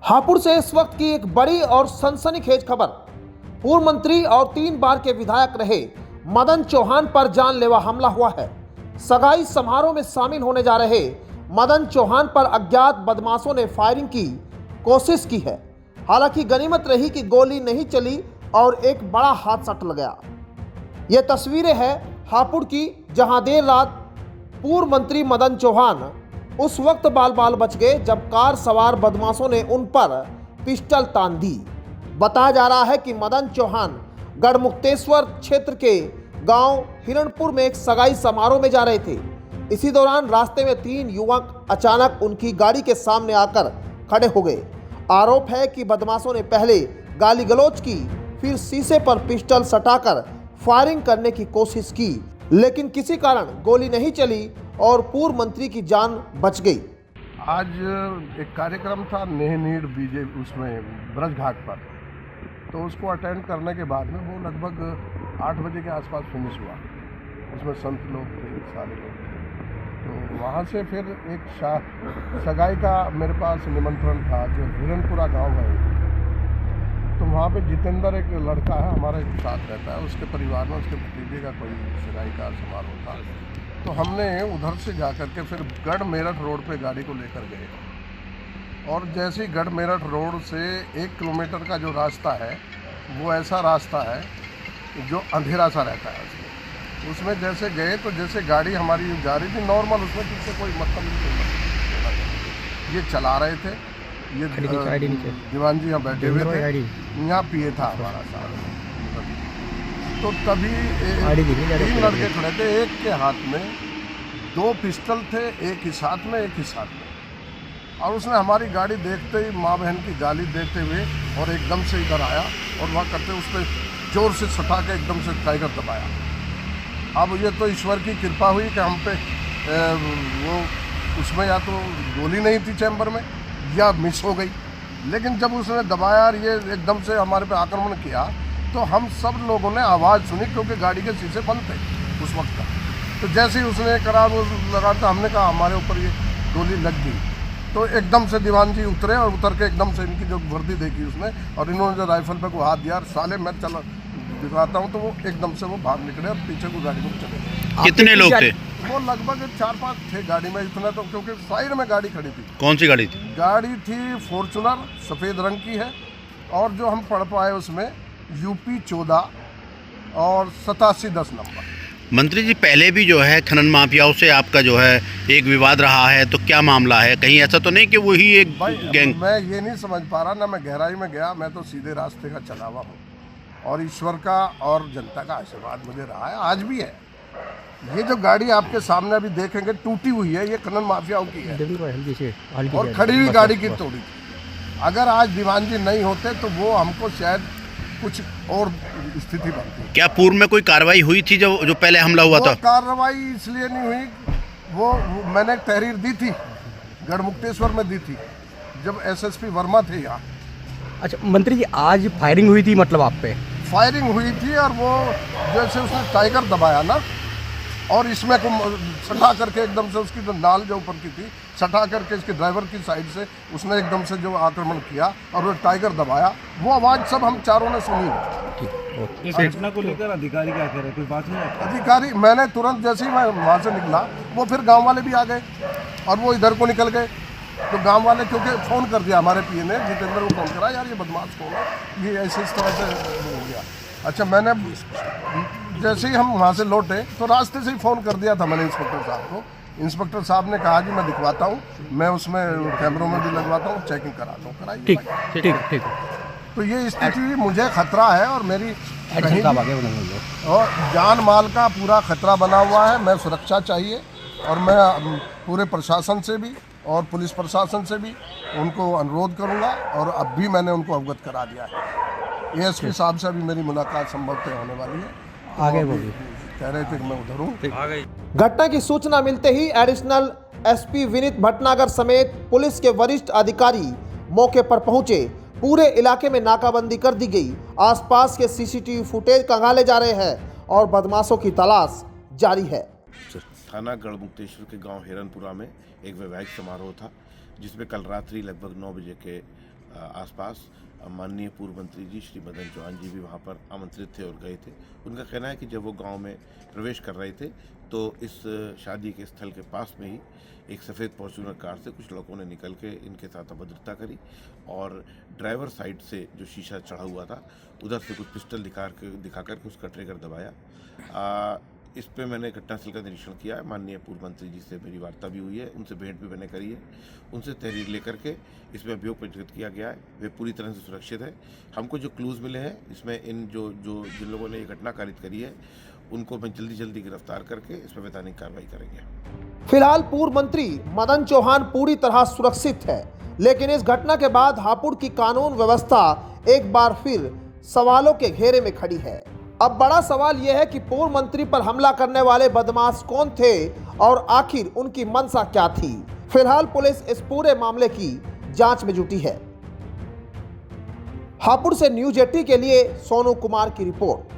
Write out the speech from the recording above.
हापुड़ से इस वक्त की एक बड़ी और सनसनीखेज खबर। पूर्व मंत्री और 3 बार के विधायक रहे मदन चौहान पर जानलेवा हमला हुआ है। सगाई समारोह में शामिल होने जा रहे मदन चौहान पर अज्ञात बदमाशों ने फायरिंग की कोशिश की है। हालांकि गनीमत रही कि गोली नहीं चली और एक बड़ा हादसा टल गया। ये तस्वीरें हैं हापुड़ की, जहां देर रात पूर्व मंत्री मदन चौहान उस वक्त बाल बच गए जब कार सवार बदमाशों ने उन पर पिस्टल तान दी। बताया जा रहा है कि मदन चौहान गढ़मुक्तेश्वर क्षेत्र के गांव हिरणपुर में एक सगाई समारोह में जा रहे थे। इसी दौरान रास्ते में 3 युवक अचानक उनकी गाड़ी के सामने आकर खड़े हो गए। आरोप है कि बदमाशों ने पहले गाली गलौज की, फिर शीशे पर पिस्टल सटाकर फायरिंग करने की कोशिश की, लेकिन किसी कारण गोली नहीं चली और पूर्व मंत्री की जान बच गई। आज एक कार्यक्रम था नेहनीर बीजे उसमें ब्रज घाट पर, तो उसको अटेंड करने के बाद में वो लगभग 8 बजे के आसपास फिनिश हुआ। उसमें संत लोग थे, सारे लोग थे। तो वहाँ से फिर एक सगाई का मेरे पास निमंत्रण था जो हिरणपुरा गांव है। तो वहाँ पे जितेंद्र एक लड़का है हमारे साथ रहता है, उसके परिवार में उसके भतीजे का कोई सगाई का समारोह था। तो हमने उधर से जा कर के फिर गढ़ मेरठ रोड पे गाड़ी को लेकर गए, और जैसे ही गढ़ मेरठ रोड से 1 किलोमीटर का जो रास्ता है वो ऐसा रास्ता है जो अंधेरा सा रहता है। उसमें जैसे गए तो जैसे गाड़ी हमारी जा रही थी नॉर्मल, उसमें किससे कोई मतलब नहीं। ये चला रहे थे, ये दीवान जी यहाँ बैठे हुए थे, यहाँ पिए था हमारा साथ। तो तभी 3 लड़के खड़े थे, एक के हाथ में 2 पिस्टल थे, एक इस हाथ में एक इस हाथ में। और उसने हमारी गाड़ी देखते ही, माँ बहन की गाली देखते हुए और एकदम से इधर आया और वहाँ करते उस पर जोर से सटा के एकदम से टाइगर दबाया। अब ये तो ईश्वर की कृपा हुई कि हम पे वो उसमें या तो गोली नहीं थी चैम्बर में या मिस हो गई, लेकिन जब उसने दबाया और ये एकदम से हमारे पे आक्रमण किया तो हम सब लोगों ने आवाज़ सुनी, क्योंकि गाड़ी के शीशे बंद थे उस वक्त का। तो जैसे ही उसने करा वो लगा, तो हमने कहा हमारे ऊपर ये गोली लग गई। तो एकदम से दीवान जी उतरे और उतर के एकदम से इनकी जो वर्दी देखी उसने, और इन्होंने जो राइफल पे को हाथ दिया, साले मैं चला दिखाता हूँ, तो वो एकदम से वो भाग निकले और पीछे को गाड़ी में चले गए। कितने लोग थे? वो लगभग 4-5 थे गाड़ी में, इतना तो क्योंकि साइड में गाड़ी खड़ी थी। कौन सी गाड़ी थी? गाड़ी थी फॉर्चुनर, सफ़ेद रंग की है, और जो हम पढ़ पाए उसमें यूपी 14 और 8710 नंबर। मंत्री जी, पहले भी जो है खनन माफियाओं से आपका जो है एक विवाद रहा है, तो क्या मामला है? कहीं ऐसा तो नहीं कि वही एक गैंग? मैं ये नहीं समझ पा रहा, ना मैं गहराई में गया, मैं तो सीधे रास्ते का चला हुआ हूँ, और ईश्वर का और जनता का आशीर्वाद मुझे रहा है, आज भी है। ये जो गाड़ी आपके सामने अभी देखेंगे टूटी हुई है, ये खनन माफियाओं की है, और खड़ी हुई गाड़ी की तोड़ी। अगर आज दीवान जी नहीं होते तो वो हमको शायद कुछ और स्थिति बनती। क्या पूर्व में कोई कार्रवाई हुई थी जो पहले हमला हुआ था? कार्रवाई इसलिए नहीं हुई, वो मैंने एक तहरीर दी थी, गढ़मुक्तेश्वर में दी थी, जब एसएसपी वर्मा थे यहाँ। अच्छा मंत्री जी, आज फायरिंग हुई थी, मतलब आप पे फायरिंग हुई थी, और वो जैसे उसने टाइगर दबाया ना, और इसमें को सटा करके एकदम से उसकी जो नाल जो ऊपर की थी सटा करके इसके ड्राइवर की साइड से उसने एकदम से जो आक्रमण किया और वो टाइगर दबाया, वो आवाज़ सब हम चारों ने सुनी। इस घटना को लेकर अधिकारी क्या कह रहे हैं? कोई बात नहीं? अधिकारी, मैंने तुरंत जैसे ही मैं वहाँ से निकला, वो फिर गांव वाले भी आ गए और वो इधर को निकल गए। तो गांव वाले, क्योंकि फ़ोन कर दिया हमारे पीए ने, जितेंद्र को फ़ोन करा, यार ये बदमाश कौन है, ये ऐसे इस तरह से हो गया। अच्छा, मैंने जैसे ही हम वहाँ से लौटे तो रास्ते से ही फ़ोन कर दिया था मैंने इंस्पेक्टर साहब को। इंस्पेक्टर साहब ने कहा कि मैं दिखवाता हूँ, मैं उसमें कैमरों में भी लगवाता हूँ, चेकिंग कराता हूँ, कराइए। ठीक। तो ये स्थिति, मुझे खतरा है और मेरी और जान माल का पूरा खतरा बना हुआ है। मैं सुरक्षा चाहिए, और मैं पूरे प्रशासन से भी और पुलिस प्रशासन से भी उनको अनुरोध करूँगा, और अब भी मैंने उनको अवगत करा दिया है। एएसपी साहब से अभी मेरी मुलाकात संभवतः होने वाली है, आगे वो भी कह रहे थे कि मैं उधर हूँ। घटना की सूचना मिलते ही एडिशनल एसपी विनीत भटनागर समेत पुलिस के वरिष्ठ अधिकारी मौके पर पहुंचे। पूरे इलाके में नाकाबंदी कर दी गई। आसपास के सीसीटीवी फुटेज खंगाले जा रहे हैं और बदमाशों की तलाश जारी है। थाना गढ़मुक्तेश्वर के गांव हिरणपुरा में एक वैवाहिक समारोह था, जिसमें कल रात्रि लगभग 9 बजे के आसपास माननीय पूर्व मंत्री जी श्री मदन चौहान जी भी वहाँ पर आमंत्रित थे और गए थे। उनका कहना है कि जब वो गांव में प्रवेश कर रहे थे तो इस शादी के स्थल के पास में ही एक सफ़ेद फॉर्च्यूनर कार से कुछ लोगों ने निकल के इनके साथ अभद्रता करी और ड्राइवर साइड से जो शीशा चढ़ा हुआ था उधर से कुछ पिस्टल दिखा करके उसका ट्रिगर दबाया। इस पे मैंने घटनास्थल का निरीक्षण किया है। माननीय पूर्व मंत्री जी से मेरी वार्ता भी हुई है, उनसे भेंट भी मैंने करी है, उनसे तहरीर लेकर के इसमें अभियोग पंजीकृत किया गया है। वे पूरी तरह से सुरक्षित है। हमको जो क्लूज मिले हैं इसमें इन जिन लोगों ने ये घटना कारित करी है उनको मैं जल्दी गिरफ्तार करके इस पर वैधानिक कार्रवाई करेंगे। फिलहाल पूर्व मंत्री मदन चौहान पूरी तरह सुरक्षित है, लेकिन इस घटना के बाद हापुड़ की कानून व्यवस्था एक बार फिर सवालों के घेरे में खड़ी है। अब बड़ा सवाल यह है कि पूर्व मंत्री पर हमला करने वाले बदमाश कौन थे और आखिर उनकी मंशा क्या थी। फिलहाल पुलिस इस पूरे मामले की जांच में जुटी है। हापुड़ से न्यूज 80 के लिए सोनू कुमार की रिपोर्ट।